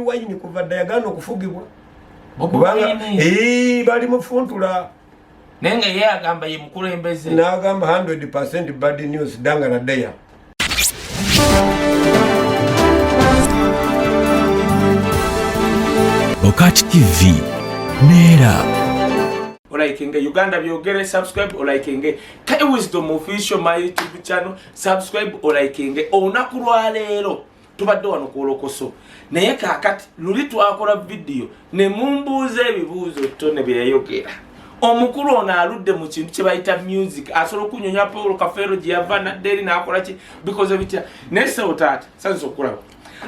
wayini kuva dayagano okufugibwa kubanga bali mufuntula nenga ye agamba ye mukulembeze n'agamba 100% bad news danga na daya. BOCAT TV Nera Olaikinge Uganda byogere subscribe olaikinge Kai Wisdom official my YouTube channel subscribe olaikinge onaku lwa leero tubadde wano kulokoso naye kakati luli twakola video ne mumbuuze ebibuuzo tone byeyogera omukulu ono aludde mu kintu kye bayita music asobola okunyonya Paul Kafero gye yava nadderi n'akola ki because of it nese otata sanso okulaba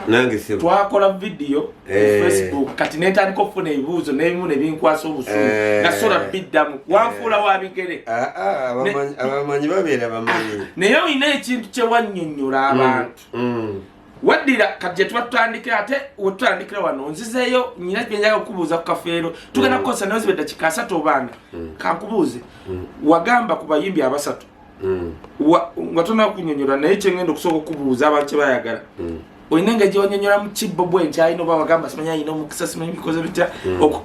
nange sebo twakola video Facebook kati netandika okufuna ebibuuzo n'ebimu ne binkwasa obusuulu nasobola biddamu wanfuula wabigere abamanyi babeera bamanyi naye olina ekintu kye wannyonnyola abantu wadira kati twatandikira ate wetutandikira wano nzizeeyo nyina byenjaga okubuuza ku Kafeero tugenda kukosa nawe zibedda kikasa tobanga kankubuuze wagamba ku bayimbi abasatu watona kunnyonnyola naye kyengenda okusobola okubuuza abantu kye bayagala oyinanga gye wanyonnyola mu kibbo bwenkyalina oba wagamba simanya alina omukisa simanyi bikoze bitya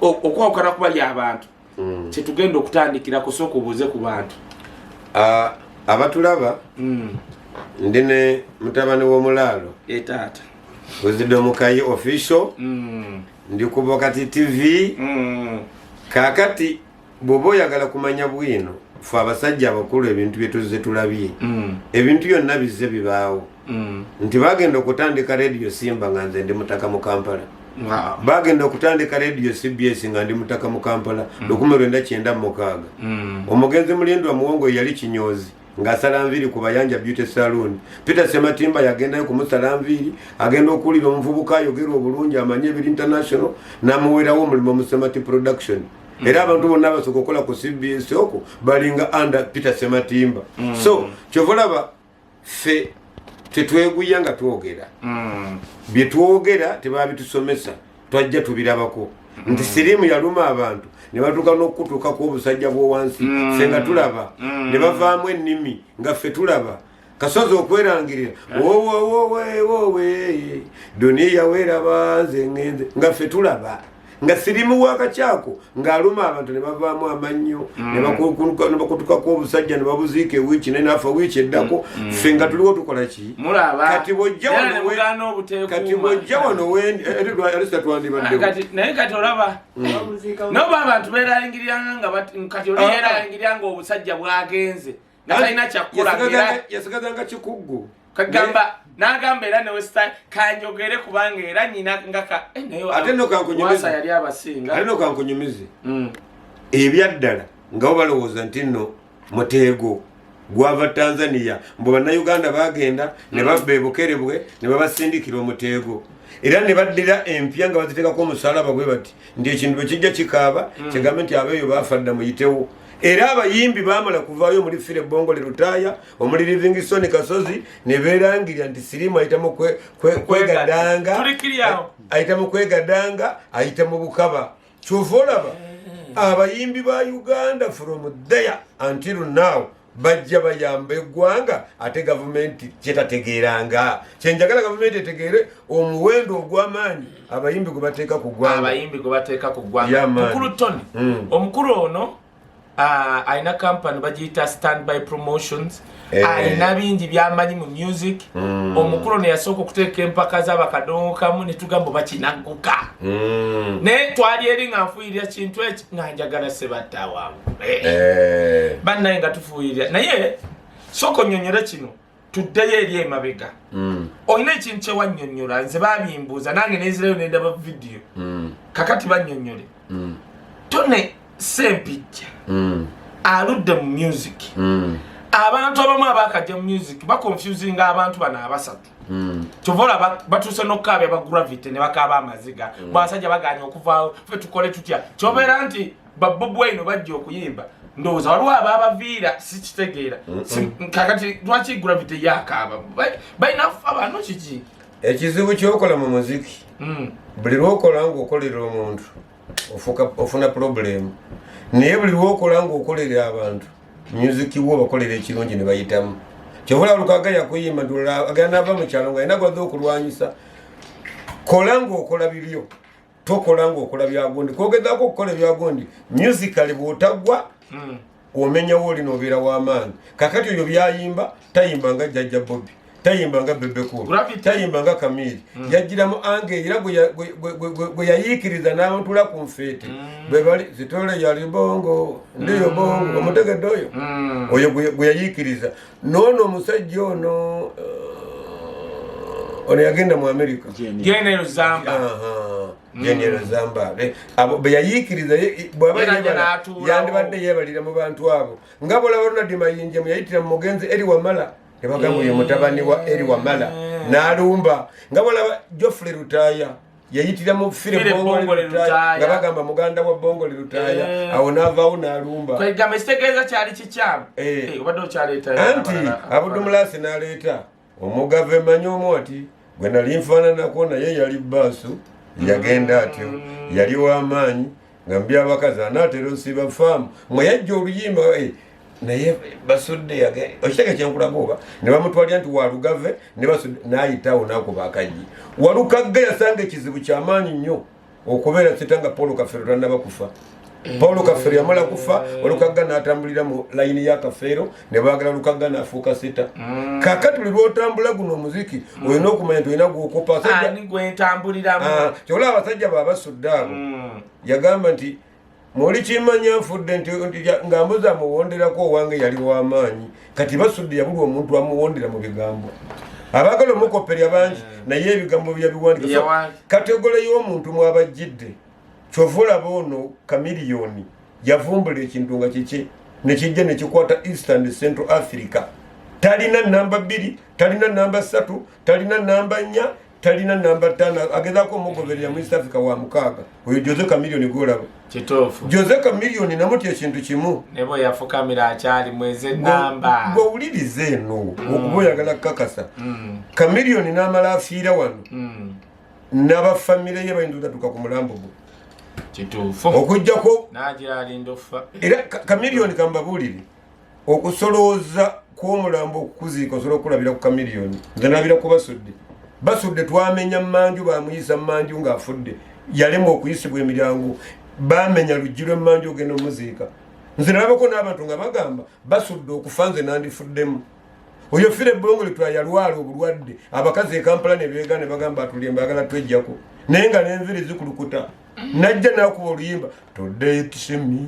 okwawukana ku bali abantu kyetugenda okutandikira kusooka obuuze ku bantu abatulaba ndine mutabani w'omulaalo etata Wisdom official ndi ku BOCAT TV kakati bwoba oyagala kumanya bwino fe abasajja abakulu ebintu bye tuzze tulabye ebintu byonna bizze bibaawo nti bagenda okutandika radio Simba nga nze ndi mutaka mu Kampala bagenda okutandika radio CBS nga ndi mutaka mu Kampala 1996 omugenzi mulindwa muwongo yali kinyozi ngasala nviri ku Bayanja Beauty Salon Peter Sematimba yagenda ku musala nviri agenda okulira omuvubuka ayogera obulungi amanye ebiri international namuwerawo omulimu mu Semati production era abantu bonna basokola ku CBS oko balinga under Peter Sematimba so kyovolaba fe tetweguya nga twogera bye twogera tebabitusomesa twajja tubirabako nti sirimu yaluma abantu ne batuka n'okutuuka ku obusajja bw'owansi ffe nga tulaba ne bavaamu ennimi nga ffe tulaba kasozi okwerangirira wowe duniya weeraba nze ngenze nga ffe tulaba nga sirimu wakakyako ng'aluma abantu ne bavaamu amannyo ne bakutuka ku obusajja ne babuziika ewiiki nenaafa wiiki eddako ffe nga tuliwo tukola ki kati bwojja wano naye kati olaba noba abantu beerayingiriranga nga kati oli yeerayingiriranga obusajja bwagenze nga talina kyakkola yasigazanga kikuggu kagamba nagamba era ne westa kanjogere kubanga era nyina ngaka ate no kankunyumize yali abasinga ate no kankunyumize ebyaddala nga balowooza nti nno muteego gwava Tanzania mbo bannayuganda bagenda ne babba ebukerebwe ne babasindikira omuteego era ne baddira empya nga baziteekako omusalaba gwe bati ndi ekintu bwe kijja kikaaba kigambe nti abeeyo baafadda muyitewo era abayimbi bamala kuvaayo muri Fire Bongo Lutaaya omuli Livingstone Kasozi ne beerangirira nti sirimu ayitamu kwegadanga ayitamu kwegadanga ayitamu bukaba kyovolaba abayimbi ba Uganda from there until now bajja bayamba eggwanga ate gavumenti kyetategeeranga kyenjagala gavumenti etegeere omuwendo ogw'amaanyi abayimbi gwe bateeka ku ggwanga mukulu Tony omukulu ono aina company bagiyita Standby Promotions aina bingi byamanyi mu music omukulu ne yasooka okuteeka empaka z'abakadongo kamu ne tugamba bakinagguka naye twali eri nga nfuuyirira kintu eki nga njagala sebatta wangu bannaye nga tufuuyirira naye sooka onnyonnyola kino tuddeyo eri emabega olina ekintu kyewannyonnyola nze babimbuuza nange neezirayo nendaba vidiyo kakati bannyonnyole tone Ssempijja aludde mu music abantu abamu abakajja mu music bakonfusinga abantu bano abasatu kyovola batuuse n'okukaabya bagravity ne bakaaba amaziga basajja baganya okuvaawo ffe tukole tutya kyobeera nti babobu eno bajja okuyimba ndowooza waliwo abaabaviira sikitegeera kakati lwaki gravity yakaaba balinafa abantu kiki ekizibu kyokola mu muziki buli lwokola ng'okolera omuntu ofuna problem naye buli lwokola ng'okolera abantu music wo bakolera ekirungi ne bayitamu kyobola lukaga yakuyimba ndula agenda ava mu kyalo nga alina gwaze okulwanyisa kolango okola bibyo tokolango okola byagondi kogezaako okukola byagondi musically bwotagwa omenya woli nobeera w'amaanyi kakati oyo byayimba tayimba nga Jajja Bobi tayimba nga Bebe Cool tayimba nga Kamili yajjiramu ange era gwe yayiikiriza n'abantula ku nfeete bwe bali zitole yali bongo ndiyo bongo omutegedde oyo gwe yayiikiriza noono omusajja ono yagenda mu America General Zamba General Zamba abo beyayiikiriza yandibadde yeebalira mu bantu abo nga bolaba Ronald Mayinje muyayitira mu mugenzi eri wamala nebagamba oyo mutabani wa eri wamala n'alumba nga bolaba Geoffrey Lutaya yayitira mu Fire Bongo Lutaya nga bagamba muganda wa Bongo Lutaya awo n'avaawo n'alumba kwegamba ekitegeeza kyali kikyamu obadde okyaleeta anti Abudumulasi n'aleeta omugave manyi omwoti gwe nali nfaananako naye yali baasu yagenda atyo yali w'amaanyi nga mbi abakazi anaatera osiba faamu mwe yajja oluyimba naye basudde okitege kyenkulaga oba ne bamutwalira nti walugave ne basudde n'ayitawo n'akuba akajji walukagga yasanga ekizibu ky'amaanyi nnyo okubeera sitanga Paul Kafeero tannaba kufa Paul Kafeero yamala kufa olukagga n'atambulira mu layini ya Kafeero ne baagala lukagga n'afuuka sita kakati buli lw'otambula guno omuziki olina okumanya nti olina gwokopa kyolaba abasajja baabasudde abo yagamba nti muli kimanya nfudde nti ng'ambuza amuwonderako owange yali w'amaanyi kati basudde yabulwa omuntu amuwondera mu bigambo abaagala omukoperya bangi naye ebigambo byabiwandika kategole y'omuntu mwabajjidde kyova olaba ono Kamiliyoni yavumbula ekintu nga kiki nekijja nekikwata East and Central Africa talina namba 2 talina namba 3 talina namba 4 talina namba 5 agezaako omugoberera mu East Africa wa 6 oyo Jose Kamiliyoni gwolaba kituufu Jose Kamiliyoni namuti ekintu kimu nebo yafukamira akyali mweze namba gwowulirize eno okuba oyagala kukakasa Kamiliyoni n'amala afiira wano n'abafamire ye bayinza otatuuka ku mulambo gwe kituufu okujjako n'agira alinda okufa era Kamiliyoni kambabuulire okusolooza kw'omulambo okukuziika osobola okulabira ku Kamiliyoni nze nalabira ku basudde twamenya mmanju bamuyisa mmanju ng'afudde yalemwa okuyisibwa emiryango bamenya luggi lw'emmanju ogenda omuziika nze nalabako n'abantu nga bagamba basudde okufa nze nandifuddemu oyo Fire Bongo Lutaya yalwala obulwadde abakazi e Kampala ne beega ne bagamba atulye mbagala twejjako naye nga n'enviri zikulukuta najja n'akuba oluyimba today it's me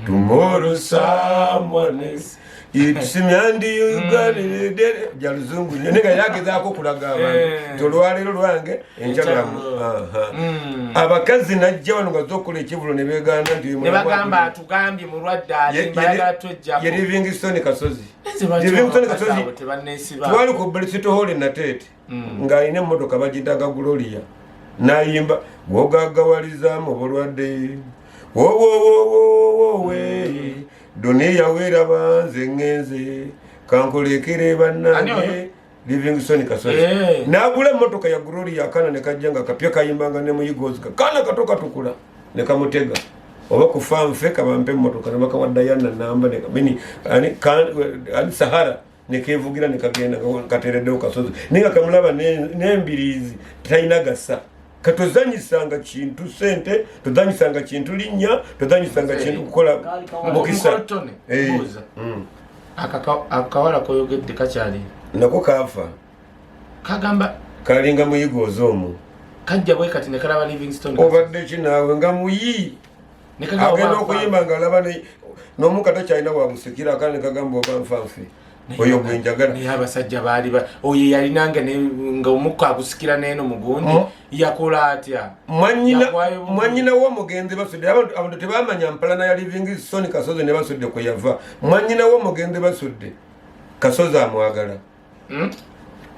tomorrow someone else it's me and you got it jaluzungu nenga yagezaako kulaga abantu tolwalero lwange enkyalamu abakazi najja wano nga zokola ekivulo ne beegana nti ne bagamba atugambye mulwadde alimbayagala twejjako ye Livingstone Kasozi Livingstone Kasozi twali ku Bristol Hall Nateete ng'alina emmotoka bagitaga Gloria nayimba wogagawaliza mu bulwadde wowowowowe duniya weeraba nze ngenze kankolekere bannange Livingstone Kasozi n'agula emmotoka ya Gloria akana ne kajja nga kapya kayimbanga ne muyigozi kana kato katukula ne kamutega oba kufa nfe kabampe emmotoka ne bakawa Diana namba ne kabini ani Sahara ne kevugira ne kagenda katereddewo Kasozi ninga kamulaba n'embiriizi talina gasa katozanyisanga kintu sente tozanyisanga kintu linnya tozanyisanga kintu kukola mukisa akawala koyogedde kakyali nako kafa kagamba kalinga muyigozi omwo kajja bwe kati ne kalaba Livingstone obadde kinaawe nga muyi agenda okuyimba nga alaba n'omukata kyalina wamusikira akana ne kagamba oba nfanfe oyo gwenjagala naye abasajja baali oyo yalinanga nga omukka agusikira neeno mugundi yakola atya mwanyina w'omugenzi basudde abantu tebamanya mpalana ya Livingstone Kasozi ne basudde kwe yava mwanyina w'omugenzi basudde Kasozi amwagala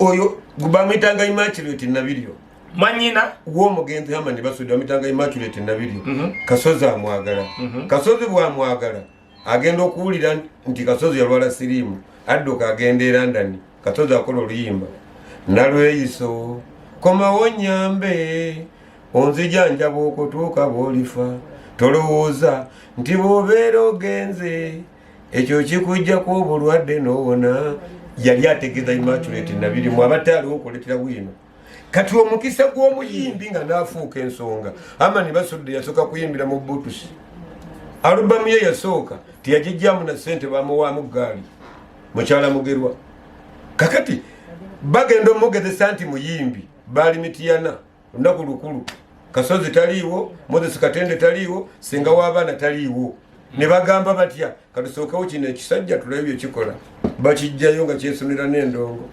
oyo bamitanga Immaculate Nabiryo mwanyina w'omugenzi Hamani basudde bamitanga Immaculate Nabiryo Kasozi amwagala Kasozi bw'amwagala agenda okuwulira nti Kasozi yalwala siriimu adduka agenda e London Kasozi akola oluyimba nalweyiso komawo nyambe onzijanjaba okutuuka bw'olifa tolowooza nti bw'obeera ogenze ekyo kikujjako obulwadde n'owona yali ategeeza Immaculate Nabiryo mu abataaliwo okuletera bwino kati omukisa gw'omuyimbi nga naafuuka ensonga Amani Basudde yasooka kuyimbira mu Butusi alubamu ye yasooka teyagijjamu na ssente bamuwaamu gaali mukyala Mugerwa kakati bagenda omugezesa nti muyimbi baali mitiyana lunaku lukulu Kasozi taliiwo Moses Katende taliiwo Singa w'abaana taliiwo ne bagamba batya katusookewo kino ekisajja tulabe bye kikola bakijjayo nga kyesonera n'endongo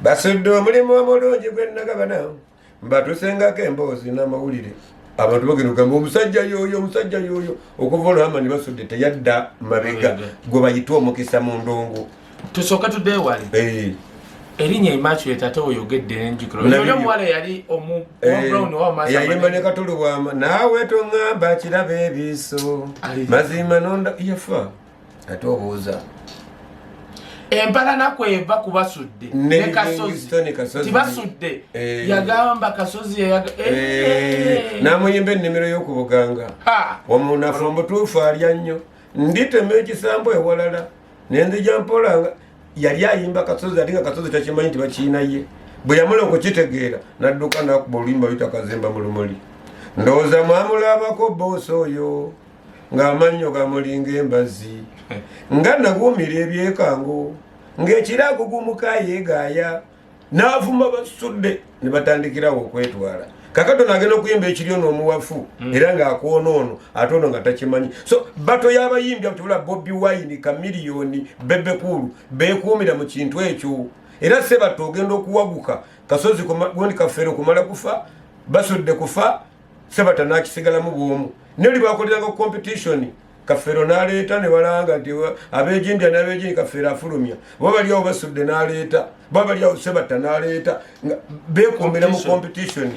Basudde omulimu omulungi gwe nagabana mbatusengako emboozi n'amawulire abantu bagenda okugamba omusajja yoyo okuva olwo Amani Basudde teyadda mabega gwe bayita omukisa mu ndongo tusooka tudde wali erinnya Immaculate ate oyogedde n'enjukiro oyo omuwala yali Brown yayimba ne Katulubwama naawe toŋŋamba kiraba ebiso mazima nonda yafa ate obuuza empalana kweva ku Basudde ne Kasozi tibasudde yagamba Kasozi namuyimba ennimiro y'okubuganga omunafu omutuufu alya nnyo nditema ekisambo ewalala nenzija mpolanga yali ayimba Kasozi ate nga Kasozi takimanyi nti bakiina ye bwe yamala okukitegeera nadduka nakuba oluyimba luyita Kazimba mu lumuli ndowooza mwamulabako boosi oyo ng'amannyo gamulinga embazi nga naguumira ebyekango ng'ekirago gumukayeegaaya n'avuma Basudde ne batandikirawo okwetwala kakati nagenda okuyimba ekiryo n'omuwafu era ng'akoonoono ate ono nga takimanyi so bato y'abayimbi abatubula Bobi Wine Kamiliyoni Bebe Kulu beekuumira mu kintu ekyo era Ssebato ogenda okuwaguka Kasozi gundi Kafeero kumala kufa Basudde kufa Ssebato n'akisigalamu bw'omu neli bakoleranga competition Kafeero n'aleeta ne balanga nti ab'Ejinja n'ab'Ejinja Kafeero afulumya bo baliawo Basudde n'aleeta bo baliawo Ssebato n'aleeta beekuumira mu competition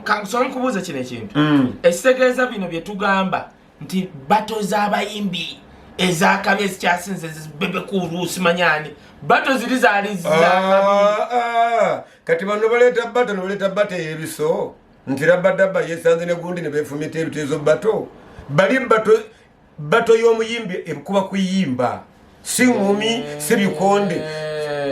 kansobola nkubuuza kino ekintu ekitegeeza bino bye tugamba nti bato z'abayimbi ezakabi ezikyasinze Bebe Kulu simanyani bato ziri zaali kati bano baleeta bato ne baleeta bato ey'ebiso nti Rabadaba yesanze ne gundi ne beefumita ebiteezo bato bali bato y'omuyimbi ekuba kuyimba si ngumi si bikonde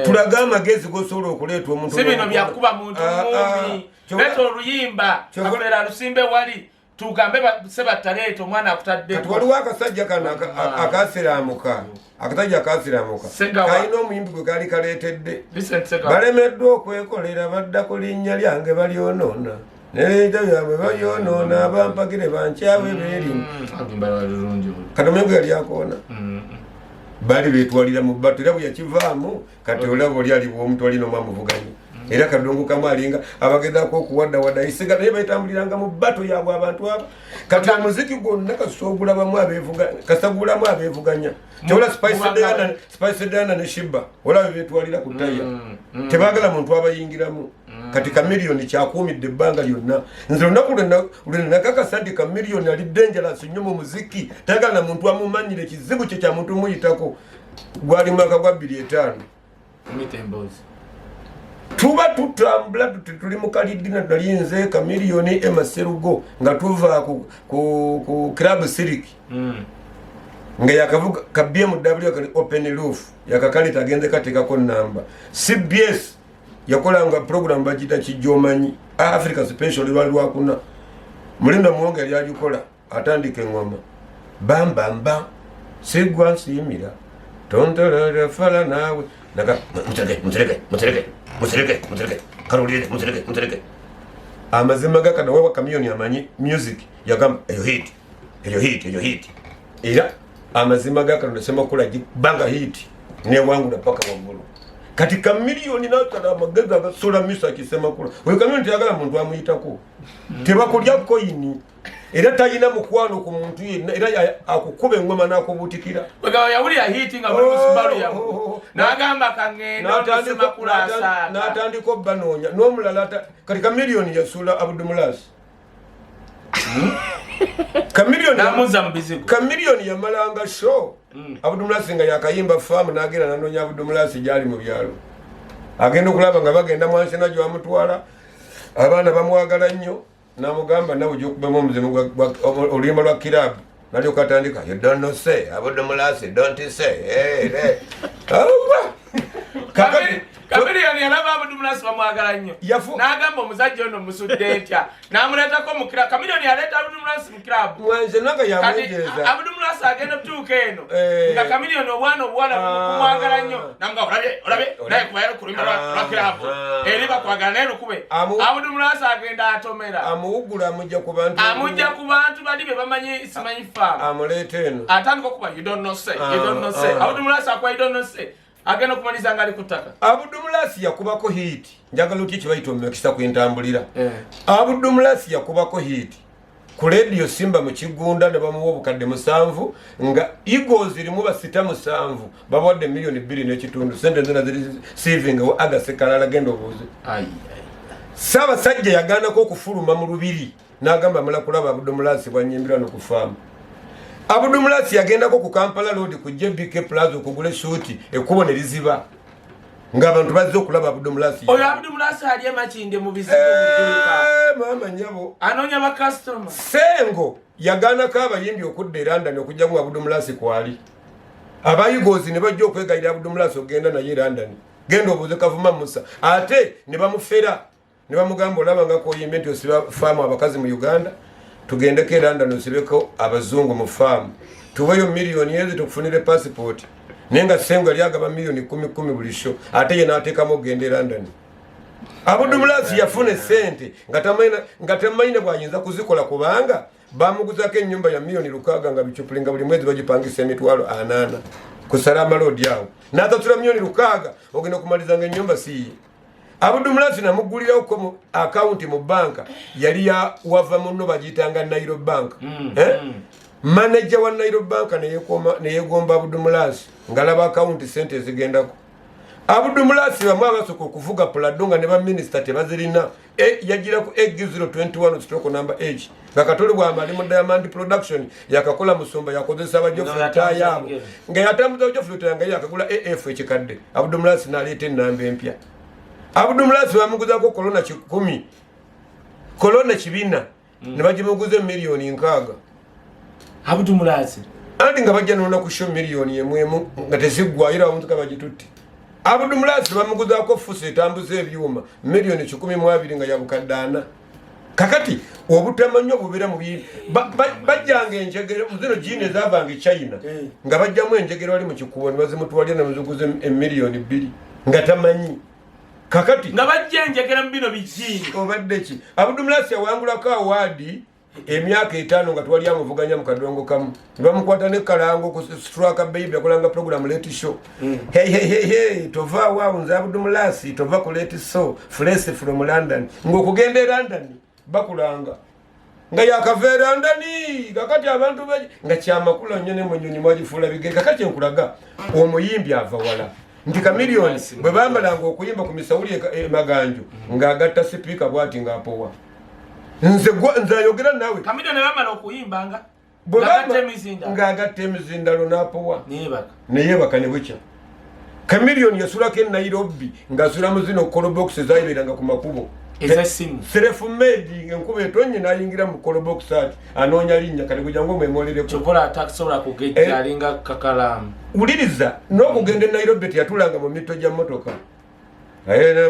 tulaga amagezi g'osobola okuleeta omuntu si bino byakuba muntu ngumi leeta oluyimba Kafeero alusimbe wali tugambe Ssebattaleeta omwana akutadde kati waliwo akasajja kano akasiraamuka akatajja akasiraamuka kalina omuyimbi gwe kaali kaleetedde balemeddwa okwekolera badda ku linnya lyange balyonoona nereeta byabwe balyonoona abampagire bankyawe beerimu kati omuyimbi yali akoona bali beetwalira mu bato era bwe yakivaamu kati olaba oli aliwo omuntu alina omwamuvuganya era kadongo kamu alinga abagezaako okuwaddawadda isiga naye bayitambuliranga mu bato yaabwe abantu aba kati omuziki gwonna kasagulamu abeevuganya kyola Spice Diana ne Shiba olaba beetwalira ku ttaya tebaagala muntu abayingiramu kati Kamiliyoni kyakuumidde ebbanga lyonna nze lunaku lwe nakakasa nti Kamiliyoni ali dangerous nnyo mu muziki tayagala na muntu amumanyire ekizibu kye kya muntu muyitako gwali mwaka gwa 2005 tuba tutambula tuli mu kalidina nali nze Kamiliyoni Emma Serugo nga tuva ku Club Civic nga yakavuga ka BMW kali open roof yakakalita agenze katekako namba CBS yakolanga program bagita Kijomanyi Africa Special lwakuna mulinda muwonge yali agikola atandika engoma bambamba sigwa nsimira tontolera fala nawe naga mutereke karulire mutereke amazima gakana wewa Kamiliyoni amanyi music yagamba eyo hit era amazima gakana nasema kula banga hit ne wangu na paka wagulu kati Kamiliyoni natala amagezi agasula misa akisema kula oyo Kamiliyoni teyagala muntu amuyitako tebakulya koyini era tayina mukwano ku muntu yenna era akukuba engoma n'akubuutikira bwegawa yawulira hiti nga buli musubalu yamu n'agamba kangenda olusema kulaasa n'atandika obbanoonya n'omulala kati Kamiliyoni yasula Abdulmulasi Kamiliyoni yamalanga show Abdulmulasi nga yakayimba faamu n'agenda nanoonya Abdulmulasi gyali mu byalo agenda okulaba nga bagenda mwansi najyo amutwala abaana bamwagala nnyo namugamba nawe ujja okubamu omuzimu oluyimba lwa kirabu nalyo katandika you don't know say Abdulmulasi don't say Kamiliyoni yalaba Abdulmulasi bamwagala nnyo n'agamba omuzajja ono musudde ntya n'amuleetako mu club Chameleone yaleeta Abdulmulasi mu club mwanze nanga yamwegeza Abdulmulasi agenda otuuka eno nga Chameleone obwana kumwagala nnyo namuga olabe naye kubayera kulumya lwa club eri bakwagala naye lukube Abdulmulasi agenda atomera amuwugula amujja ku bantu bali be bamanyi simanyi faamu amuleeta eno atandika okuba you don't know say Abdulmulasi akuba you don't know say agenda okumaliza nga ali ku ttaka Abdulmulasi yakubako hit njagala otya kibayita omukisa kwentambulira Abdulmulasi yakubako hit ku radio Simba mu Kigunda ne bamuwa obukadde 7 nga Eagles irimu basita 7 bawadde million 2.5 sente zina ziri saving wa agasekalala genda obuuze Ssaabasajja yagaanako okufuluma mu lubiri n'agamba amala kulaba Abdulmulasi bwanyimbira n'okufaamu Abdulmulasi yagendako ku Kampala Road ku JBK Plaza okugula shuti ekkubo ne liziba ng'abantu bazze okulaba Abdulmulasi oyo Abdulmulasi ali emakinde mu bizibu budduuka maama nyabo anoonya bakasitoma Sengo yagaanako abayimbi okudda e London okujja mu Abdulmulasi kwali abayigozi ne bajja okwegayira Abdulmulasi okgenda naye London genda obuuze Kavuma Musa ate ne bamufera ne bamugamba olaba nga koyimbe nti osiba faamu abakazi mu Uganda tugendeko e London osibeko abazungu mu faamu tuweyo million yezi tukufunire passport nenga Sengo yali agaba million 10 buli show ate ye n'ateekamu okgenda e London Abdulmulasi yafune sente nga tamayina bwayinza kuzikola kubanga bamuguzako ennyumba ya million 6 nga bicupulinga buli mwezi bagipangisa emitwalo 8 ku Salama Road awo n'atatula million 6 ogenda okumaliza nga ennyumba siye Abdulmulasi namugulirawo mu account mu banka yali ya wava munno bagitanga Nairo Bank manager wa Nairo Bank ne yegomba Abdulmulasi ngalaba account sente zigendako Abdulmulasi bamwe abasoka okuvuga Pladonga ne ba minister tebazirina yagira ku X021 stroke number H ngakatole bwa mali mu Diamond Production yakakola musumba yakozesa abajofluta yabo nga yatambuza abajofluta yanga yakagula AF ekikadde Abdulmulasi nalete namba empya Abdulmulasi bamuguzako kolona 10 kolona 2 ne bajimuguze million 6 Abdulmulasi andi nga bajja nona ku show million yemwemu nga teziggwaira omuntu kabajitutti Abdulmulasi bamuguzako fuso etambuza ebyuma million 12 nga yabukaddaana kakati obutamanyo bubira mu bajjanga enjegero muzino jine zavanga China nga bajjamu enjegero wali mu kikubo ne bazimutwalira ne muzuguze million 2 nga tamanyi kakati nga bajja enjegera mu bino bijini obadde ki Abdulmulasi awangulako awadi emyaka 5 nga twali amuvuganya mu kadongo kamu bamukwata ne kalango ku Straka Baby akolanga program late show hey tova wa unza Abdulmulasi tova ku late show fresh from London ngokugenda e London bakulanga nga yakava London kakati abantu nga kyamakula nyone munyoni mwajifula bige kakati enkulaga omuyimbi ava wala nti Chameleone bwe bambalanga okuyimba ku misawuli maganjo ng'agatta speaker bwati ng'apowa nze ayogera nawe Chameleone bamala okuyimba ng'agatta emizindalo n'apowa neyebaka ne bukya Chameleone yasulako e Nairobi ng'asula mu zino callbox ezayiberanga ku makubo ezasimu self-made enkuba etonye n'ayingira mu callbox ati anoonya linnya kale kugira ngo mwemwolereko kyokola atakusobola kugejja alinga kakalamu uliriza n'okugenda e Nairobi teyatulanga mu mito gya mmotoka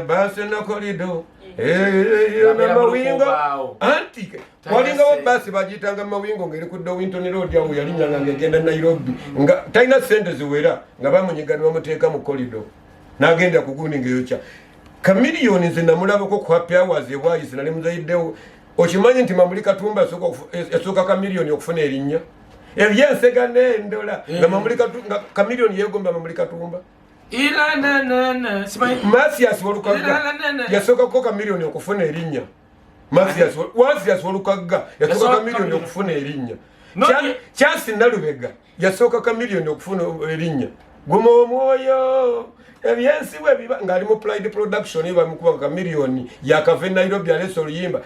basi na korido na mawingo anti walingawo basi bagiyitanga mawingo ng'eri ku Dowington Road awo yalinyanga ng'egenda Nairobi nga talina sente ziwera nga bamunyigana bamuteeka mu korido n'agenda ku gundi ng'eyokya Chameleone nze namulabako ku Happy Hours ebwayise nali muzayiddewo okimanyi nti Mamuli Katumba esooka Chameleone okufuna erinnya ebyensega n'endola nga Mamuli Katumba Chameleone yeegomba Mamuli Katumba Masias Walukaga yasookako Chameleone okufuna erinnya Masias Walukaga yasooka Chameleone okufuna erinnya Kyasi Nalubega yasooka Chameleone okufuna erinnya guma omwoyo ebyensiwe biba ng'ali mu Pride Production bamukuba Chameleone yakava Nairobi aleso oluyimba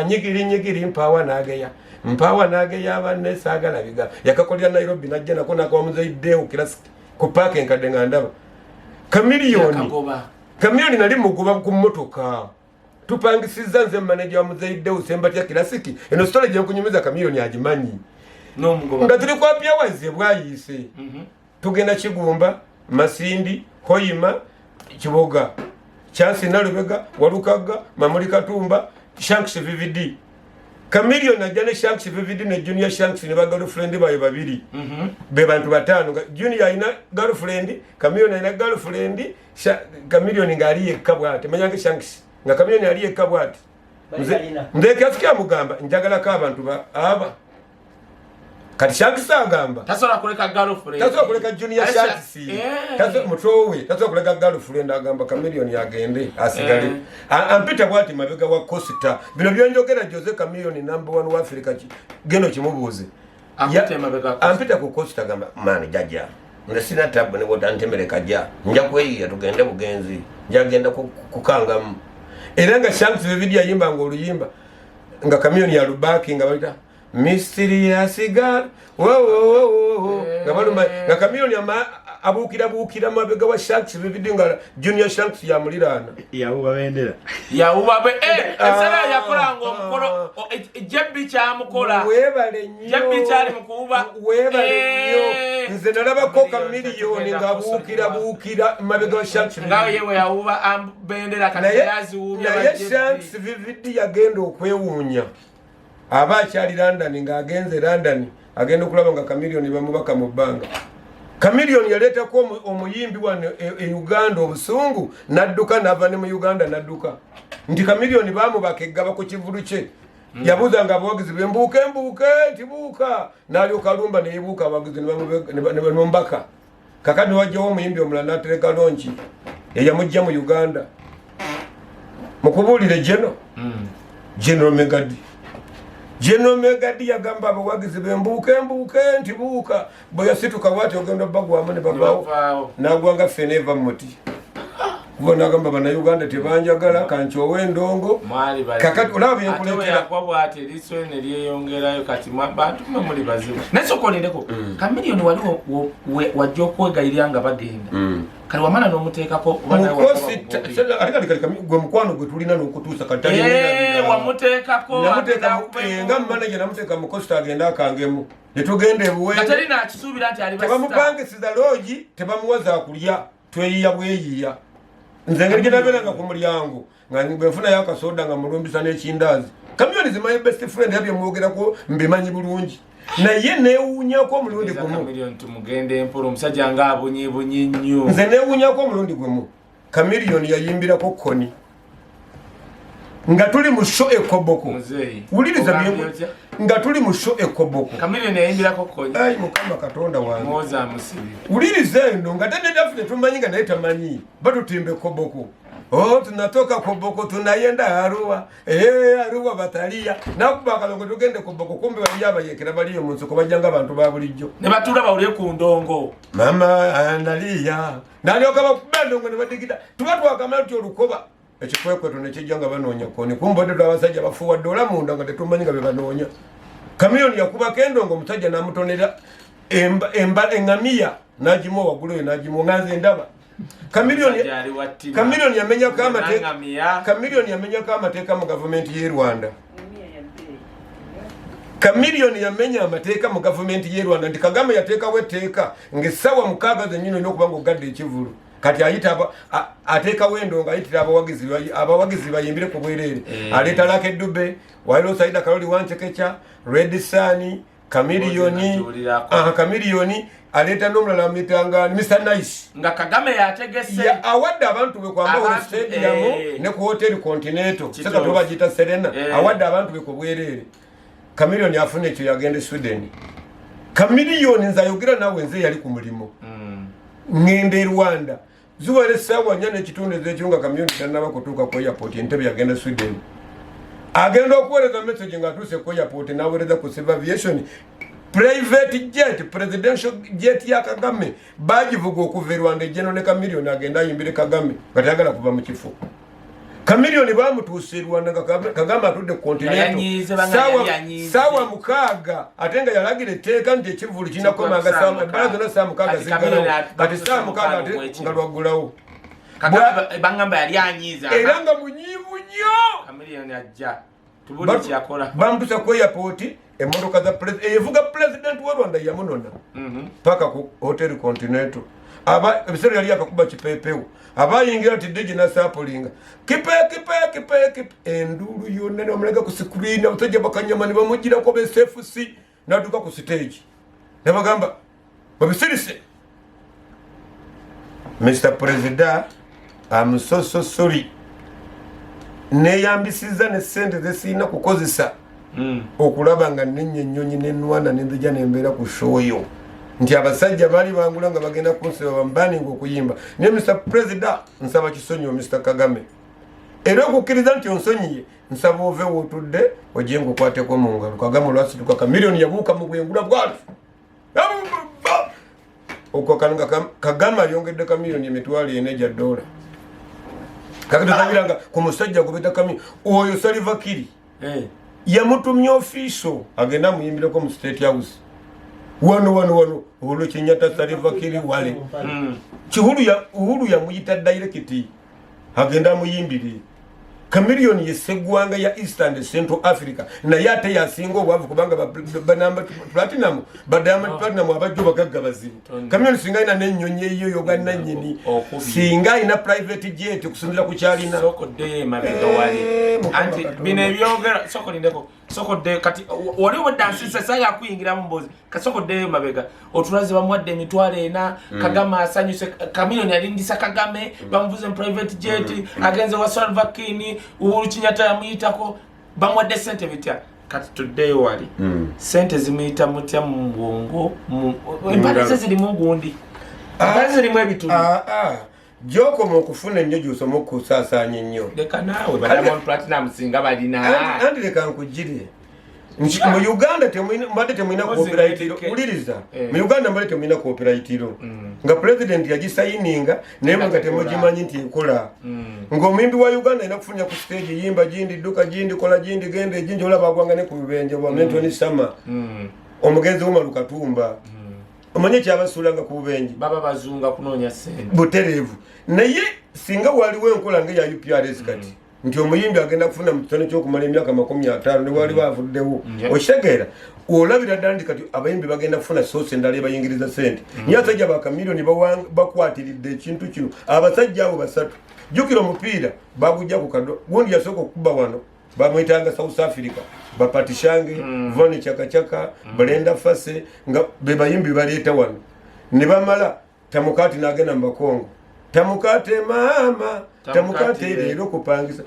nyigiri mpawa nageya abanne saagala biga yakakolera Nairobi najja nako nakawamuzaiddeewo kirasi ku paaka enkadde nga ndaba Chameleone nali mugoba ku mmotoka tupangisizza nze manager wa muzaiddeewo Ssempijja kirasiki eno story gye nkunyumiza Chameleone agimanyi nga tuli ku Happy Hours ebwayise tugenda Kigumba Masindi Hoima Kiboga Chance Nalubega Walukaga Mamuli Katumba Shanks VVD Chameleon ajane Shanks VVD ne Junior Shanks ne ba girlfriend bayo babiri be bantu batano Junior ina girlfriend Chameleon ina girlfriend Chameleon ngaliye kabwate manyange Shanks nga Chameleon aliye kabwate mze kasikia mugamba njagala ka abantu ba aba kati Shanks agamba tasola kuleka girlfriend tasola kuleka Junior Shanks tasola mutowe tasola kuleka girlfriend agamba Chameleon yagende asigale ampita bwati mabega wa Costa bino byonjogera Jose Chameleon number 1 wa Africa geno kimubuze ampita ku Costa gamba mani Jajja ndasina tabu ne botantemere kajja nja kweyiya tugende bugenzi njagenda kukangamu era nga Shanks video yimba ngoluyimba nga Chameleon ya Lubaki nga baita mysterious girl wo ngabaluma nga Chameleon ya abukira mabega wa Shanks video nga Junior Shanks ya mulirana yauba bendera yauba esera yakolango omukolo jebbi kya mukola webale nnyo jebbi kyali mukuba webale nnyo nze nalabako Chameleon nga bukira mabega wa Shanks ngawe yewe yauba bendera kanayazi ubya ya Shanks video yagenda okwewunya aba kyali London nga agenze London agenda kulaba nga Chameleon bamubaka mu banga Chameleon yaleta ko omuyimbi wa Uganda obusungu nadduka nava ne mu Uganda nadduka nti Chameleon bamubaka eggaba ku kivulu kye yabuza nga abawagizi bembuke tibuka nalyo kalumba ne yibuka abawagizi ne bambaka kakati wajjawo omuyimbi omulala natereka lonchi eyamujja mu Uganda mukubulire General Megadi General Megadi yagamba abawagizi bembuke ntibuka boya situka wati ogenda bagwa amane babawo nagwanga feneva muti kubona gamba bana Uganda tebanjagala kancho wendongo kakati olaba yankuletera kwa bwati liswe ne lyeyongerayo kati bantu muri bazibu nesokolendeko Chameleon waliwo wajjo kwegayiranga bagenda kali wamana no mutekako bana gwe mukwano gwe tulina n'okutuusa katali wamutekako nga manager namuteka mu Costa agenda akangemu netugende buwe katali na kisuubira nti ali bamupangisiza loji tebamuwaza kulya tweyiya bweyiya nze ngenda belanga ku mulyango nga nfuna yakasoda nga mulumbisa n'ekindazi Chameleon is my best friend yabye muogerako mbimanyi bulungi naye newunyako omulundi gumu Chameleon tumugende empolo omusajja nga abunyi nnyo nze newunyako omulundi gumu Chameleon yayimbirako koni nga tuli mu show ekoboko uliriza bye nga tuli mu show ekoboko Chameleon yayimbirako koni ai mukama katonda wange moza musibi uliriza ndo nga tende dafite tumanyi nga naye tamanyi bado timbe koboko tunatoka koboko tunayenda Arua batalia nakubaka longo tugende koboko kumbe bali abayekera baliyo munsi ko bajanga abantu babulijjo ne batula bawulye ku ndongo mama analia nalyoka bakubandongo ne badigida tubatu akamala tyo lukoba ekikwekwe tunekijanga banoonya koni kumbodo abasajja bafuwa dola munda nga tetumanyi nga bebanoonya Chameleon yakuba kendongo musajja namutonera engamia najimo wagulo najimo nganze ndaba Chameleon yamenya kama Chameleon yamenya kama teka mu government ye Rwanda Chameleon yamenya amateka mu government ye Rwanda ndi Kagame yateka weteka ngesawa mukaga zenyino nokubango gadde ekivulu kati ayita ateka wendo nga ayitira abawagizi bayimbire ku bwerere aleta lake dube wailo saida kaloli wanchekecha Red Sun Chameleon aleta nomulala mitangani Mr Nice nga Kagame yategese ya awadde abantu be kwamba stadium ne ku hotel Continental saka tubajita Serena awadde abantu be ku bwerere Chameleon yafune ekyo yagende Sweden Chameleon nzayogira nawe nze yali ku mulimo ngende Rwanda zuwale sawa nyane kitunde zekyunga Chameleon tanaba kutuka ku airport Entebbe yagenda Sweden agenda okuwereza message nga atuse ku airport nawereza ku civil aviation private jet presidential jet ya Kagame bagivuga okuva Rwanda ejeno ne Chameleon agenda ayimbire Kagame batagala kuva mu kifo Chameleon bamutuse Rwanda Kagame atudde Continental sawa mukaga atenga yalagire teka nti ekivulu kinakoma agasama balazo na sawa mukaga zigala kati sawa mukaga ate ngalwagulawo bangamba yali anyiza eranga munyivu nnyo Chameleon ajja tubuli kyakola bamtusa ku airport emodoka za evuga president wa Rwanda yamunona paka ku hotel Continental aba ebisero yali akakuba kipepewo abayingira ati deje na sapolinga kipe enduru yonna n'omulega ku screen otajja bakanyama ne bamugira ko be SFC n'atuka ku stage ne bagamba babisirise Mr. President, I'm so sorry. Neyambisiza ne sente zesina kukozesa. Okulaba nga n'ennyonyi n'enwana n'enzija n'embeera ku show yo. Nti abasajja bali bangula nga bagenda kunseba bambani ng'okuyimba. Ne Mr. President, nsaba kisonyiwo Mr. Kagame. Era okukkiriza nti onsonyiye, nsaba ove wotudde ojje ngukwateko mu ngalo. Kagame olwasituka kamiliyoni yabuuka mu bwengula bwatu. Oko Kagame yongedde kamiliyoni emitwalo eneja dola. Kakatazabiranga ku musajja gubeta kamiliyoni oyo Salva Kiir yamutumye official agenda muyimbireko mu State House. Wano olo Kenyatta Salva Kiir wale Uhuru yamuyita direct agenda muyimbire kamiliyoni yesegwanga ya East and Central Africa na yate yasinga obwavu kubanga banamba platinum badama platinum abajjo bagagga bazibu kamiliyoni singa ina n'ennyonyi eyo yogana nyini singa ina private jet kusundira ku kyalina soko de mabega wali anti bine byogera soko ndeko soko de kati wali wadansi sasa ya kuyingira mu mbozi kasoko de mabega otulaze bamwadde emitwalo ena Kagame asanyuse kamiliyoni alindisa Kagame bamuvuze mu private jet agenze wa Salva Kiir Uhuru Kenyatta yamuyitako bamwadde sente bitya kati today wali sente zimuyita mutya mu mbongo empalize ziri mu gundi empalize ziri mu ebituli Joko mu kufuna nnyo gy'osoma okusaasanya nnyo leka naawe badamon platinum singa balina andi leka nkugire mu Uganda temuyina copyrightiro uliriza mu Uganda mbale temuyina copyrightiro nga president yagisayininga naye nga temugimanyi nti ekola ng'omuyimbi wa Uganda ina kufunya ku stage yimba gindi duka gindi kola gindi gende ginji olaba agwanga ne ku bibenje bwa Mentoni Sama omugenzi Umaru Katumba omanye kyabasulanga ku bubenje baba bazunga kunoonya sente buterevu naye singa waliwo enkola nga ya UPRS kati nti omuyimbi agenda kufuna mu kitono ky'okumala emyaka 50 ne wali bavuddewo okitegeera olabira ddala nti kati abayimbi bagenda kufuna soose endala ebayingiriza sente niye abasajja ba kamiliyoni bakwatiridde ekintu kino abasajja abo basatu jjukira omupiira bagujja ku kado gundi yasooka okukuba wano bamwitanga South Africa bapatishange Vani Chakachaka Brenda Fase nga bebayimbi baleeta wano ne bamala tamukati n'agenda mu Bakongo tamukate mama tamukate leero kupangisa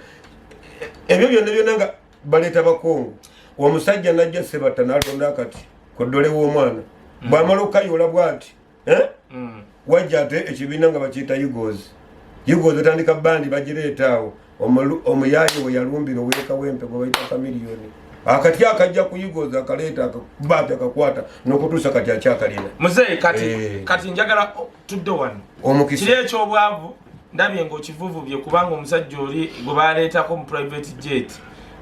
ebyo byonna nga baleeta Bakongo omusajja najja sebata n'atonda akati kodole w'omwana bwamala okayola bwati wajja ate ekibiina nga bakiyita Yugozi otandika bandi bagireetaawo omuyayi we yalumbira oweka w'empe gwe bayita kamiliyoni akati akajja kuyigoza akaleeta akabati akakwata n'okutuusa kati akyakalina muzeeyi kati njagala tudde wano Omukisa kiri ekyobwavu ndabye ng'okivuvubye kubanga omusajja oli gwe baleetako mu private jet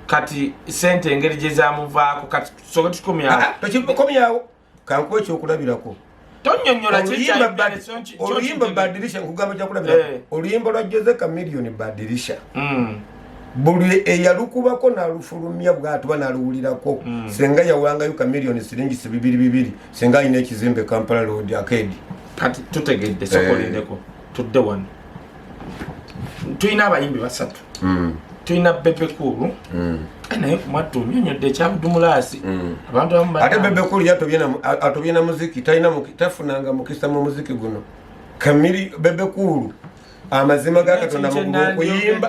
kati sente engeri gye zamuvaako kati tusoke tukomyawo kankuwa ekyokulabirako tonyonyola oluyimba badirisha nkugamba kyakulabirako oluyimba lwa Jose kamiliyoni badirisha buli eyalukubako n'alufulumya bw'atuba n'aluwulirako senga yawangayo kamiliyoni siringisi 200 senga alina ekizimbe Kampala Road Arcade kati tutegedde sokolindeko tudde wano tulina abayimbi basatu tulina Bebe Cool naye kumatu nyonyodde ekyabudumulaasi abantu abamu ate Bebe Cool atobye na muziki tafunanga mukisa mu muziki guno Bebe Cool amazima ga Katonda mu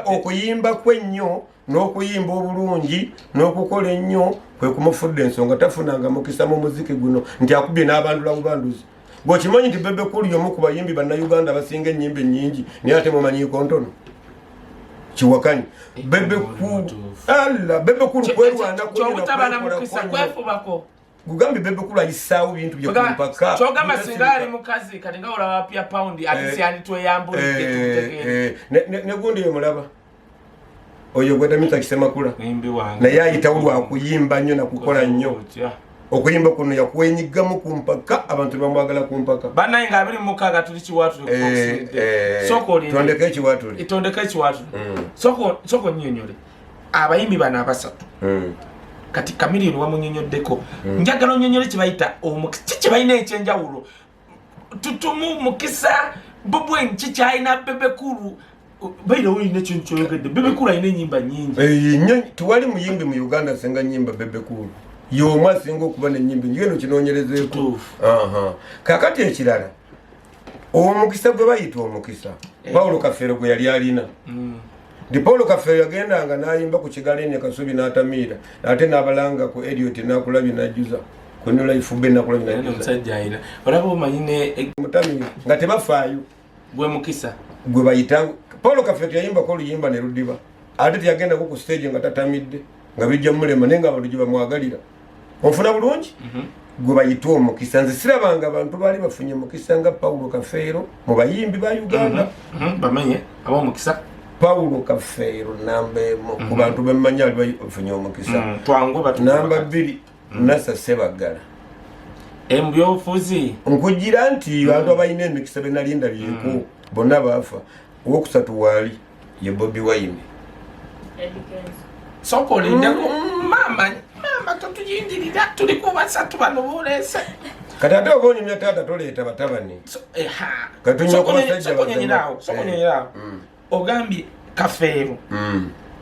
okuyimba kwennyo n'okuyimba obulungi n'okukola ennyo kwe kumufudde ensonga tafunanga mukisa mu muziki guno nti akubye n'abandula bubanduzi bw'okimanyi nti Bebe Cool y'omu ku bayimbi bannayuganda abasinga ennyimba ennyingi naye ate mumanyiiko ntono kiwakanyi Bebe Cool kwerwana gugambi Bebe Cool ayisaawo bintu bye kumpaka kyogamba singa ali mukazi kati nga olaba pya paundi ati siani tweyambulidde ne gundi ye mulaba oyo gweta mita kisemakula naye ayitawo lwakuyimba nnyo nakukola nnyo okuyimba kuno yakwenyigamu kumpaka abantu bamwagala kumpaka banaye nga 26 tuli kiwatule tondeka ekiwatule soko nnyonyole abayimbi bano abasatu kati kamiliyoni wamunyonyoddeko njagala onnyonyole kibayita Omukisa kibalina ekyenjawulo tutumu Mukisa Bobi Wine chichaina bebe kuru baira wine chinchoyogede bebe kuru ine nyimba nyingi tuwali muyimbi mu Uganda senga nyimba bebe kuru yoma singo kuba ne nyimbi ngeno kinonyerezeko kakati ekirala Omukisa gwe bayita Omukisa Paulo Kafero gwe yali alina ndi Paulo Kafero yagenda nga nayimba ku kigaleni Kasubi n'atamira ate n'abalanga ku Elliot n'akulabye n'ajuza kunula ifube n'akulabye n'ajuza omusajja ayina olabo manyine mutamira nga tebafaayo gwe Mukisa gwe bayita Paulo Kafero yayimba ko luyimba ne ludiba ate yagenda ku stage nga tatamidde nga bijja mulema nenga abalujiba mwagalira onfuna bulungi gwe bayita Omukisa nze sirabanga abantu bali bafunye Mukisa nga Paulo Kafero mu bayimbi ba Uganda bamenye abo Mukisa Paulo Kafero nambe ku bantu bemanya ali bafunye Omukisa twangu batu namba 2 Nasa Sebagala embyo fuzi nkugira nti bantu abayina emikisa benalinda byeko bonna bafa owokusatu wali ye Bobi Wine soko lindako mama tutujindirira tuli ku basatu bano bolese katata obonye myatata toleta batabani katunyo ko basajja soko nyirawo ogambye Kafero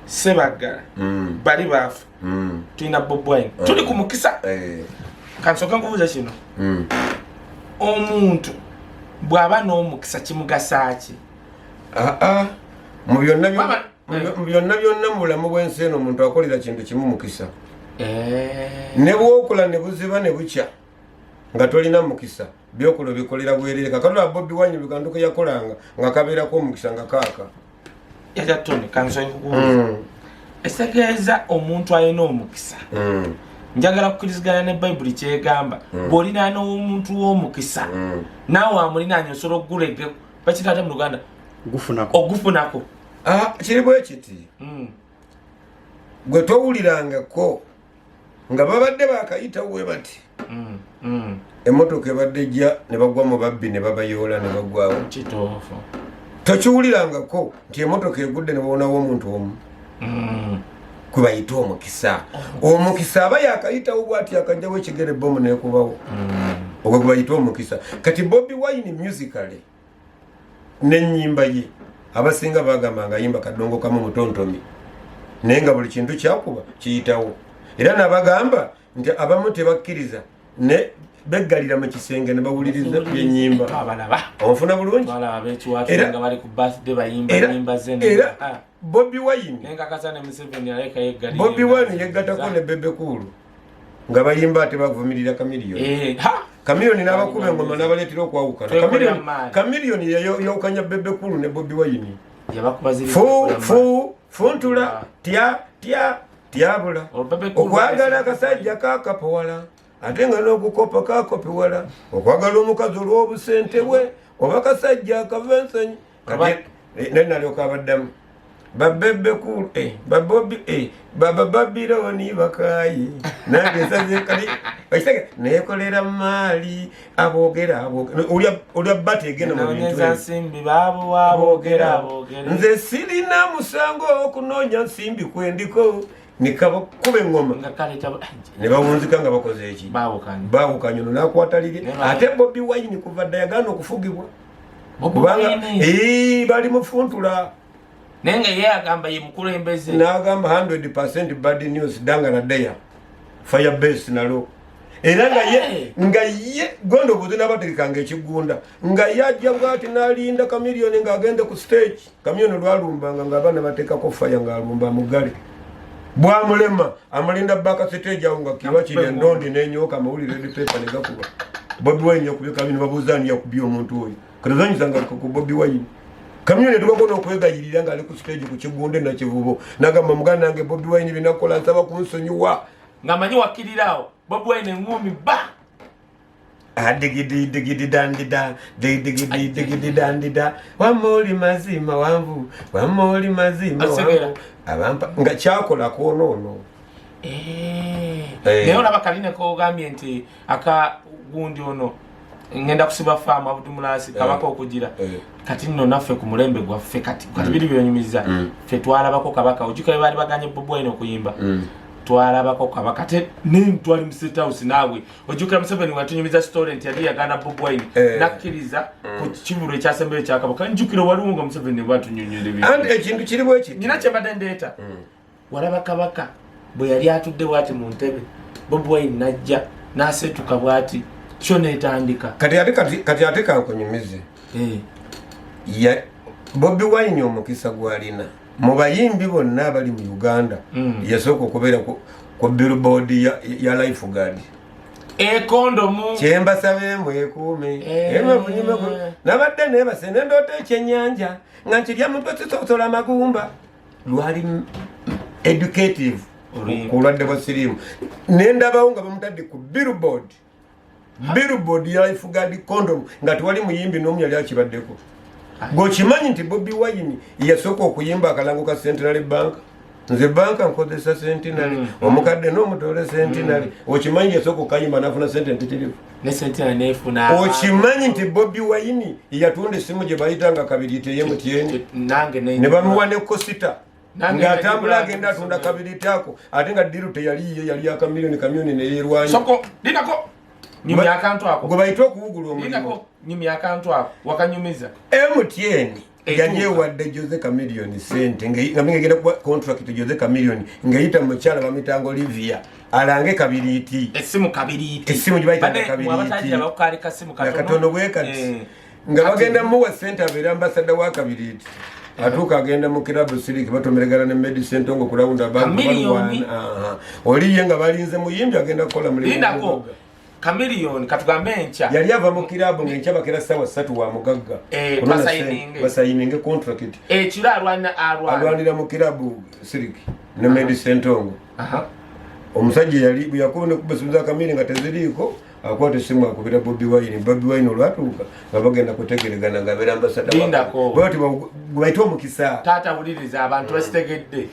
Sebagala bali bafu tuina Bobi Wine tuli ku Mukisa kansoka nkubuza kino omuntu bwaba n'omukisa kimugasaki mu byonna byonna mulamu bw'ensi eno omuntu akolera kintu kimu Mukisa ne bwokola ne buziba ne bukya nga tolina Mukisa byokola bikolera bwerere kakatula Bobi Wine bikanduka yakolanga nga kabeerako Mukisa nga kaaka yaja tone kansoka nkubuza esegeeza omuntu ayina omukisa njagala kukirizigana ne Bible kyegamba bw'olina n'omuntu w'omukisa naawe amulinaanye osobola okugulege bakitata mu Luganda ogufunako kiri bwe kiti gwe towulirangako nga babadde bakayitawo we bati emmotoka ebadde ejja ne bagwa mu babbi ne babayoola ne bagwawo kitoofu tokiwulirangako nti emmotoka egudde ne bawonawo omuntu omu kwe bayita Omukisa Omukisa aba yakayitawo bwati akajjawo ekigere bomu nekubawo ogwo gwe bayita Omukisa kati Bobi Wine musically n'ennyimba ye abasinga bagamba nga ayimba kadongo kamu mutontomi naye nga buli kintu kyakuba kiyitawo era n'abagamba nti abamu tebakkiriza ne beggalira mu kisenge ne bawuliriza by'ennyimba onfuna bulungi era Bobi Wine Bobi Wine yeggatako ne bebe kulu nga bayimba ate bavumirira Kamiliyoni Kamiliyoni n'abakuba engoma n'abaleetera okwawukana Kamiliyoni yawukanya bebe kulu ne Bobi Wine funtula tyabula okwagala akasajja kakapowala ate nga n'okukopa kakopewala okwagala omukazi olw'obusente bwe oba kasajja akava ensanyi nenalyoka abaddamu babebe kulu babobi bababiloni bakayi nange nsaze kali ekitege nekolera maali aboogera olya bata egenda mu bintu nze sirina musango okunoonya nsimbi kwendiko nikaba engoma ne bawunzika nga bakoze eki baawukanye ono n'akwatalire ate Bobi Wine kuva dda yagaana okufugibwa bali mufuntula nenga ye agamba ye mukulembeze n'agamba 100% bad news danga na deya firebase nalo era nga ye gondo buzi n'abategekanga ekigunda nga yajja bwati n'alinda Kamiliyoni ng'agende ku stage Kamiliyoni lwalumbanga ng'abaana bateekako fire ng'alumba mugale bwamulema amalinda baka stage awo nga kiba kiri endondi n'enyoka amawulire edipepa ne gakuba Bobi Wine yakubye Kamiliyoni babuuzaani yakubye omuntu oyo katazanyisanga ku Bobi Wine Kamiliyoni tubakona okwegayirira nga ali ku stage ku kigunde na kivubo nagamba muganda nange Bobi Wine binakola nsaba kunsonyiwa nga manyi wakkirirawo Bobi Wine engumi ba digidi dandida digidi dandida wamoli mazima wanvu wamoli mazima wanvu abampa nga kyakola konono naye olaba Kaline kogambye nti aka gundi ono ngenda kusiba faamu abudumulasi kabaka okugira kati nno naffe ku mulembe gwaffe kati biri byonyumiza ffe twalabako kabaka ojjuka bye baali baganye Bobi Wine okuyimba twalabako kabaka te twali mu State House naawe ojjukira Museven watunyumiza story nti yali yagana Bobi Wine nakkiriza ku kivulo ekyasembeyo kya kabaka njukira waliwo nga Museven bwatunyonyola ebintu and ekintu kiri bwe kiti nyina kyembadde ndeeta walaba kabaka bwe yali atudde bwati mu ntebe Bobi Wine najja n'asetuka bwati kyo neetandika kati ate kankunyumize Bobi Wine omukisa gw'alina mu bayimbi bonna abali mu Uganda yasooka okubeera ku billboard ya life guard kondomu kyembasabe mwekuume nabadde nebase nendoota ekyennyanja nga nkirya mutwe sisosola magumba lwali educative kulwadde bwa siriimu nendabawo nga bamutadde ku billboard ya life guard condom nga tewali muyimbi n'omu yali akibaddeko gwokimanyi nti Bobi Wine yasooka okuyimba akalango ka Centenary Bank nze banka nkozesa Centenary omukadde n'omutole Centenary okimanyi yasooka okayimba nafuna sente mpitirivu okimanyi nti Bobi Wine yatunda essimu gye bayitanga kabiriite ye MTN ne bamuwa ne kosita ng'atambula agenda atunda kabiriite ako ate nga diru teyaliye yali akamiliyoni neyerwanya nyumi akantu ako gwe bayita okuwugula omulimu nyumi akantu ako wakanyumiza MTN yanyewadde Jose Chameleone sente nga ngenda kuba contract Jose Chameleone ngayita mukyala bamitango Olivia alange kabiriiti essimu gye bayitanga kabiriiti katono bwe kati nga bagenda muwa sente abeera ambasada wa kabiriiti atuuka agenda mu kirabu siriki batomeregana ne medicine tongo kulawunda bantu oliye nga balinze muyimbi agenda kukola mulimu Chameleone katugambe encha yali ava mu kirabu ng'encha bakera sawa 3 wa mugagga basayininge contract kiro alwanira mu kirabu siriki ne medicine tongo omusajja yali yakubone kubasubiza Chameleone nga teziriiko akwata essimu akubira Bobi Wine olwatuuka nga bagenda kutegeregana nga abeera ambasada bwati bayita omukisa taata buliriza abantu basitegedde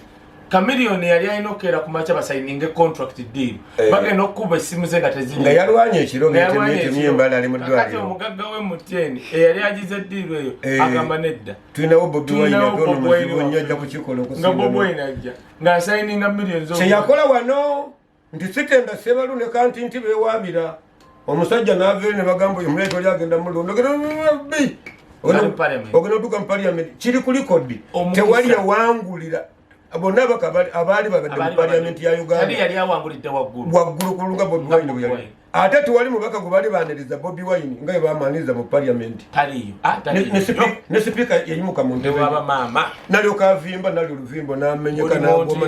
Chameleone yali alina okukeera ku makya basayininge contract deal bagenda okukuba essimu ze nga teziri nga yalwanya ekiro ng'etemye embala ali mu ddwaliro kati omugagga we MTN eyali agize deal eyo agamba nedda tulinawo Bobi Wine ate ono muzibu nnyo ajja kukikola nga Bobi Wine ajja ng'asayininga millions kyeyakola wano nti sitenda Sebalu ne Kantinti beewaabira omusajja n'aveeri ne bagamba oyo muleeta oli agenda mulondo ogenda otuuka mu parliament kiri ku likodi tewali yawangulira bonna abaali babadde mu parliament ya Uganda yali awangulidde waggulu kulunga Bobi Wine bwe yali ate tewali mubaka gwe baali baaniriza Bobi Wine nga bwebamaniriza mu parliament ne sipiika yayimuka mu ntebe nalyoka avimba nali oluvimbo n'amenyeka n'agoma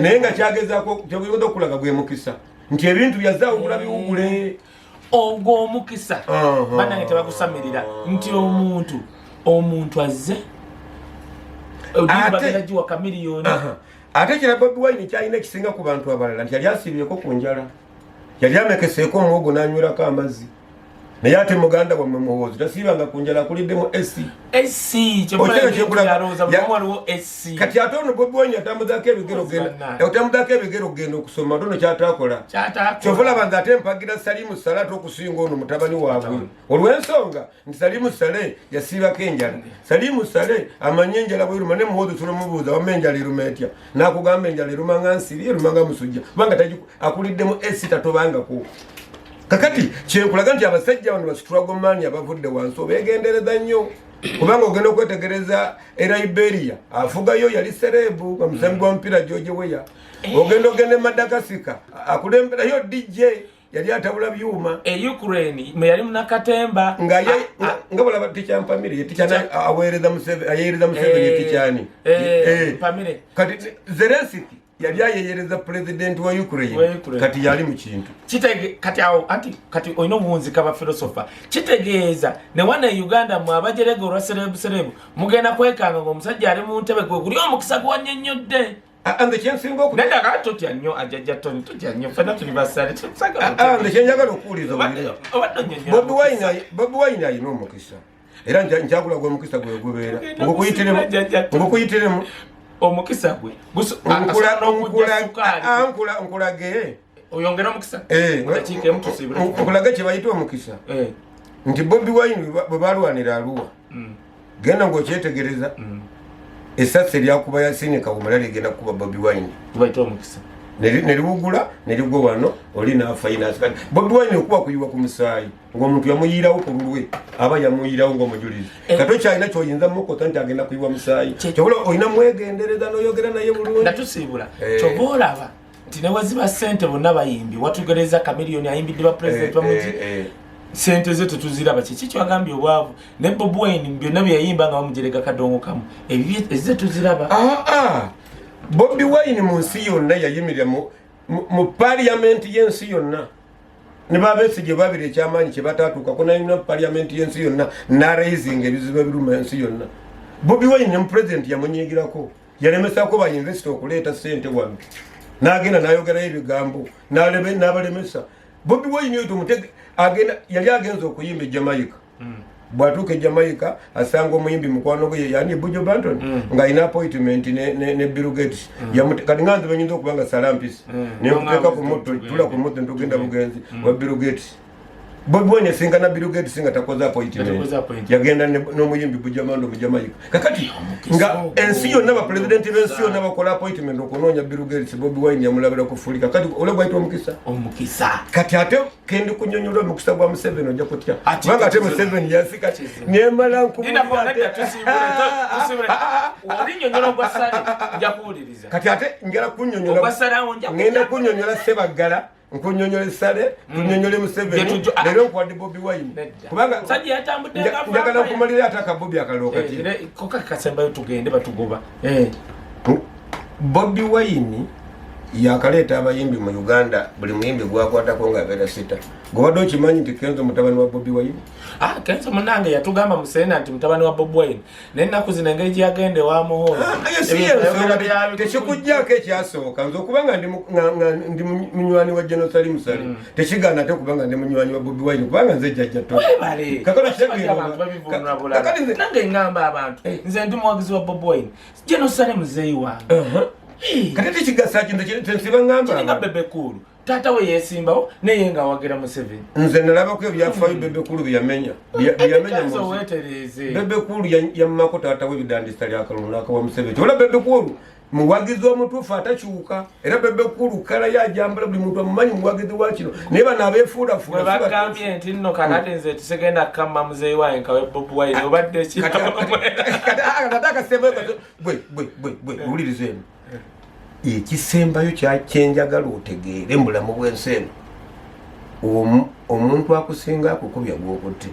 naye nga kyagezaako kyagenda okulaga gwe mukisa nti ebintu byazaawugula biwugule ogwo omukisa bannange tebakusamirira nti omuntu azze bageragiwa Chameleone ate kira Bobi Wine kyalina ekisinga ku bantu abalala nti yali asibyeko ku njala yali amekeseeko omwogo n'anywirako amazzi naye ate muganda wammwe muhoozi tasiibanga ku njala akuliddemu kati ate ono Bobi Wine atambuzaako ebigero genda okusoma ate ono kyataakola kyova olaba nti ate mpagira Salimu Sale ate okusinga ono mutabani waabwe olw'ensonga nti Salimu Sale yasiibako enjala Salimu Sale amanye enjala bweruma ne muhoozi tunomubuuza wamma enjala eruma etya n'akugamba enjala eruma nga nsiri eruma nga musujja kubanga akuliddemu tatobangako kakati kyenkulaga nti abasajja bano basitulago maani abavudde wansi obeegendereza nnyo kubanga ogenda okwetegereza Liberia afugayo yali serebu nga musambi gwa mupiira George Weah ogenda Madagascar akulemberayo DJ yali atabula byuma Ukraine me yali munakatemba nga balaba tikyampamire aweereza Museven tikyani pamire kati Zelensky yali ayeyereza president wa Ukraine kati yali mu kintu kati oyina obuwunzika ba philosopher kitegeeza ne wana Uganda mu abajerega olwa serebu mugenda kwekanga ng'omusajja ali mu ntebe gwe guli omukisa gwannyonnyodde ande kyensinga oku nenda katotya nnyo ajajja toni totya nnyo fena tuli basale ande kyenjagala okuwuliza Bobi Wine ayina omukisa era nkyagula gwe omukisa gwe gubeera ngukuyitiremu omukisa gwe nkulage oyongera omukisa nkulage kye bayita omukisa nti Bobi Wine bwe balwanira Arua genda ng'okyetegereza essasi eryakuba Yasin Kawuma ligenda kuba Bobi Wine neribugula nerigwa wano olina finance kati Bobi Wine okuba kuyiwa ku musaayi ng'omuntu yamuyirawo ku lulwe aba yamuyirawo ng'omujulizi kati kyalina kyoyinza mukota nti agenda kuyiwa musaayi kyobula olina mwegendereza n'oyogera naye bulungi natusiibula kyoba olaba nti ne waziba ssente bonna bayimbi watugereza kamiliyoni ayimbidde ba president bamugi sente ze tetuziraba kiki kyagambye obwavu ne Bobi Wine byonna byeyayimba nga bamugereka kadongo kamu ebyo ezize tuziraba Bobi Wine mu nsi yonna yayimirira mu parliamenti y'ensi yonna ne babesigye babiri ekyamaanyi kye batatuukako nayina parliamenti y'ensi yonna n'araising ebizibu ebiruma ensi yonna Bobi Wine ne mu president yamunyigirako yalemesako ba university okuleeta ssente wano n'agenda n'ayogerayo ebigambo n'abalemesa Bobi Wine oyo tumutege agenda yali agenza okuyimba Jamaica bwatuuka Jamaica asanga omuyimbi mukwano gwe yani Bujo Banton nga ina appointment ne Bill Gates kati nganze banyinza okubanga salampisi nemuteeka ku moto tula ku moto ntugenda bugenzi wa Bill Gates Bobi Wine singa na Bill Gates singa takoza appointment yagenda n'omuyimbi Bujo Banton mu Jamaica kakati nga ensi yonna ba president b'ensi yonna bakola appointment okunoonya Bill Gates Bobi Wine yamulabira kufulika kati olabwa ito Omukisa kati ate kendi kunyonyola Omukisa gwa Museven ojja kutya kubanga ate Museven yasika nemala kati ate njala kunyonyola ngenda kunyonyola Sebagala nkunyonyola Sale kunyonyola Museven lero nkwadi Bobi Wine kubanga sajja yatambudde njagala kumalira ataka Bobi akaloka kati koka kasembayo tugende batugoba Bobi Wine yakaleta abayimbi mu Uganda buli muyimbi gwakwatako nga abeera sita gobadde okimanyi nti Kenzo mutabani wa Bobi Wine Kenzo munange yatugamba mu Sena nti mutabani wa Bobi Wine nennaku zino engeri gyagende wamuhooza tekikujjako ekyasooka nze okubanga ndi munywani wa Jerusalem Musali tekigana ate okubanga ndi munywani wa Bobi Wine kubanga nze Jajja nange ngamba abantu nze ndi muwagizi wa Bobi Wine Jerusalem muzeeyi wange kati tekigasa kintu kyensiba ngamba kiringa Bebe Cool tata we yesimbawo naye nga wagira Museven nze nalabako ebyafaayo Bebe Cool byamenya Bebe Cool yammako tata we bidandisa lyakalunaka wa Museven ola Bebe Cool muwagizi omutuufu atakyuka era Bebe Cool kala yajambala buli muntu amumanyi muwagizi wa kino naye bano abeefuulafuula bagambye nti nno kakati nze tusegenda kama muzeeyi waye nkawe Bobi Wine obadde kiwuliriza eno ekisembayo kyenjagala otegeere mulamu bw'ensi eno omuntu akusinga akukubya gwokutte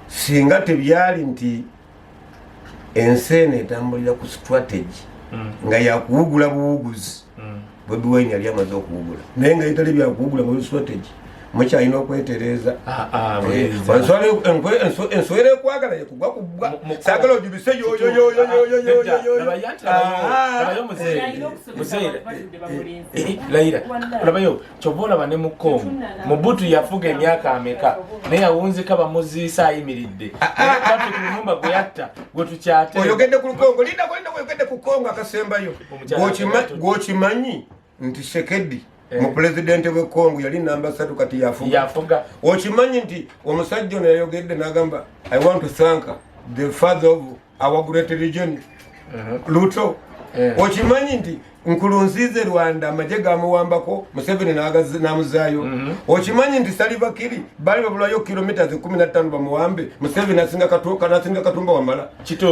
singa tebyali nti ensi eno etambulira ku strategy nga yakuwugula buwuguzi Bobi Wine yali amaze okuwugula naye nga yitali byakuwugula mu strategy mukyalina okwetereeza enswera ekwagala yekugwa kubwa saagala ogibise Laira olabayo kyova olaba ne mu Congo Mobutu yafuga emyaka ameka naye awunzika bamuziisa ayimiridde Patrick Lumumba gwe yatta gwe tukyate oyogedde ku Congo linda oyogedde ku Congo akasembayo gwokimanyi nti Sekedi mu president we Congo yali namba 3 kati yafuga okimanyi nti omusajja ono yayogedde n'agamba I want to thank the father of our great region Luto okimanyi nti Nkurunzize Rwanda amagye gamuwambako Museven n'amuzaayo okimanyi nti Salva Kiir bali babulayo kilometers 15 bamuwambe Museven asinga katumba wamala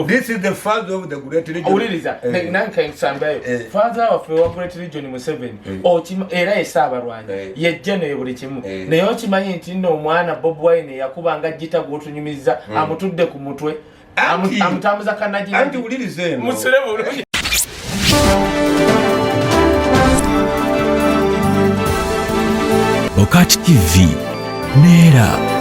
this is the father of the great region uliriza nanka nsambayo father of the great region Museven era esabarwanya yejjeno yebuli kimu naye okimanyi nti nno omwana Bobi Wine yakubanga jita gwotunyumiza amutudde ku mutwe amutambuza kanaji anti uliriza eno musiremu bulungi BOCAT TV Nera.